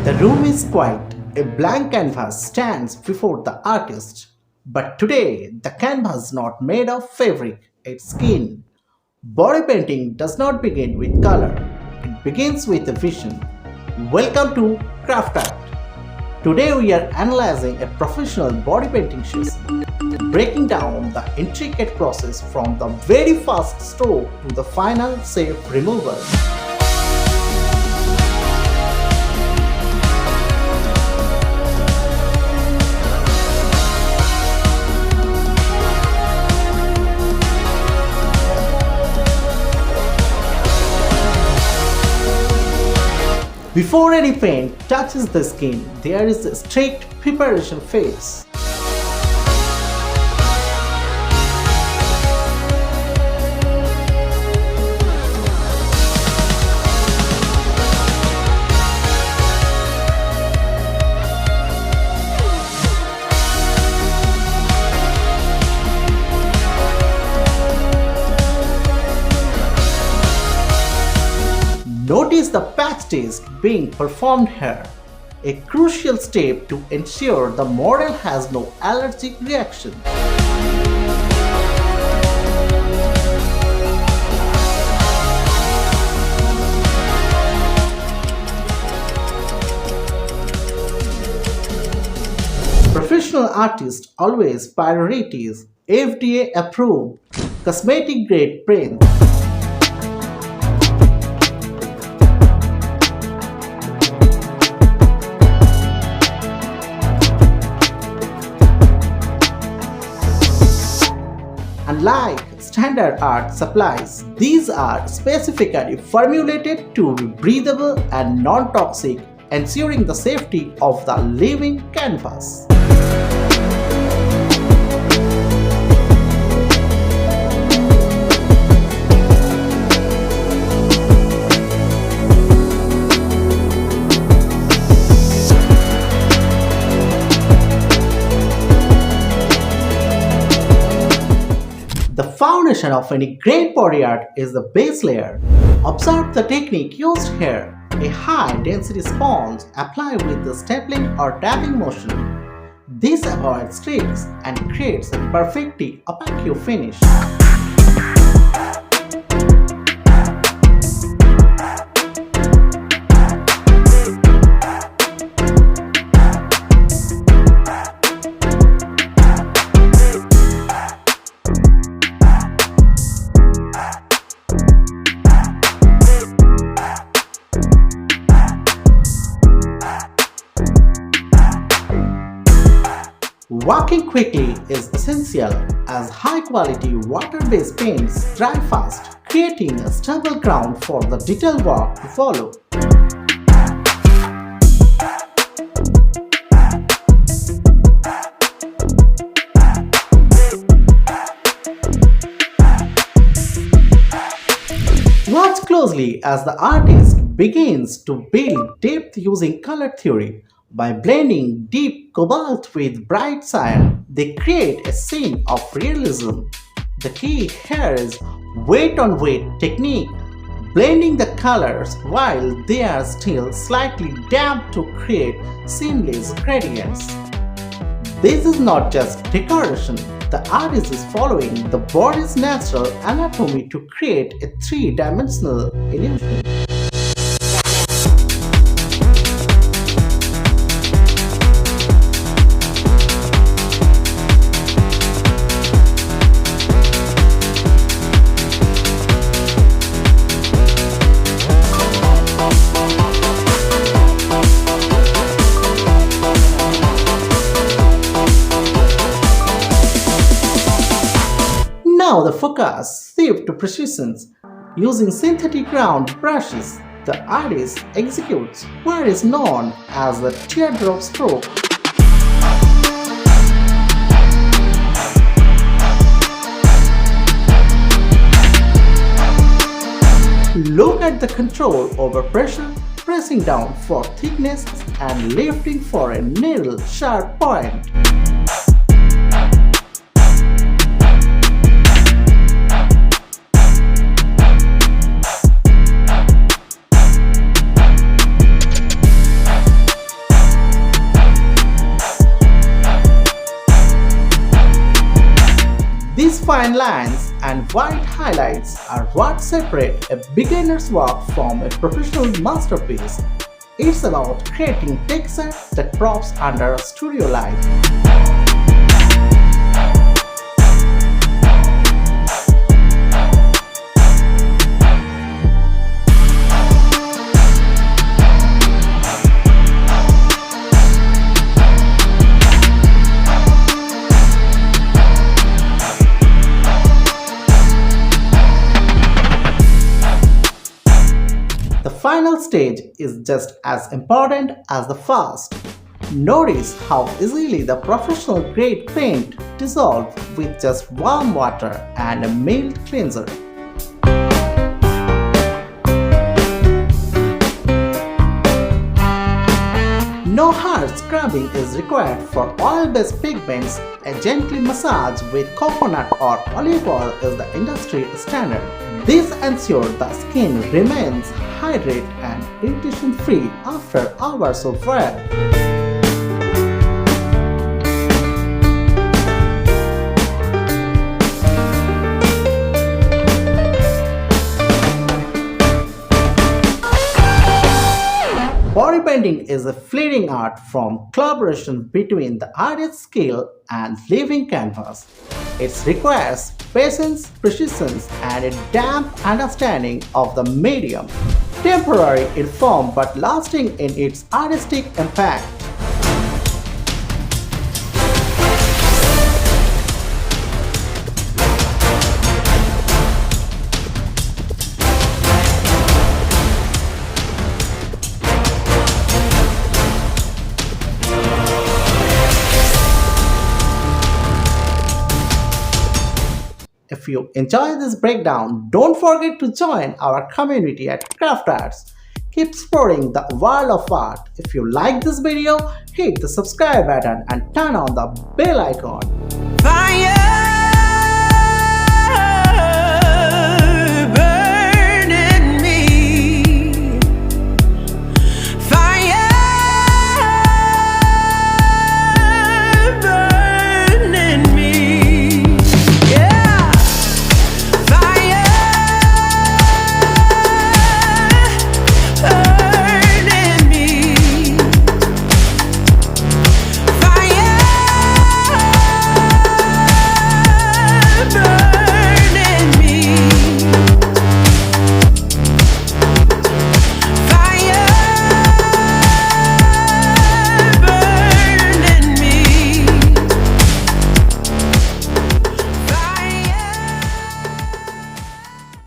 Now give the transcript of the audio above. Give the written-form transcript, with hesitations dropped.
The room is quiet. A blank canvas stands before the artist. But today, the canvas is not made of fabric, it's skin. Body painting does not begin with color, it begins with a vision. Welcome to Craft Art. Today we are analyzing a professional body painting session, breaking down the intricate process from the very first stroke to the final shape removal. Before any paint touches the skin, there is a strict preparation phase. Notice the patch test being performed here, a crucial step to ensure the model has no allergic reaction. Professional artists always prioritize FDA approved cosmetic grade paint. Unlike standard art supplies, these are specifically formulated to be breathable and non-toxic, ensuring the safety of the living canvas. The foundation of any great body art is the base layer. Observe the technique used here. A high-density sponge applied with the stapling or dabbing motion. This avoids streaks and creates a perfectly opaque finish. Working quickly is essential as high-quality water-based paints dry fast, creating a stable ground for the detailed work to follow. Watch closely as the artist begins to build depth using color theory. By blending deep cobalt with bright cyan, they create a scene of realism. The key here is weight on weight technique, blending the colors while they are still slightly damp to create seamless gradients. This is not just decoration, the artist is following the body's natural anatomy to create a three-dimensional illusion. Now the focus shifts to precision. Using synthetic round brushes, the artist executes what is known as the teardrop stroke. Look at the control over pressure, pressing down for thickness and lifting for a needle sharp point. These fine lines and white highlights are what separate a beginner's work from a professional masterpiece. It's about creating texture that props under a studio light. The final stage is just as important as the first. Notice how easily the professional grade paint dissolves with just warm water and a mild cleanser. No hard scrubbing is required for oil-based pigments. A gentle massage with coconut or olive oil is the industry standard. This ensures the skin remains hydrated and irritation-free after hours of wear. Bodypainting is a fleeting art from collaboration between the artist's skill and living canvas. It requires patience, precision, and a damp understanding of the medium. Temporary in form but lasting in its artistic impact. If you enjoy this breakdown, don't forget to join our community at Craft Arts. Keep exploring the world of art. If you like this video, hit the subscribe button and turn on the bell icon. Fire!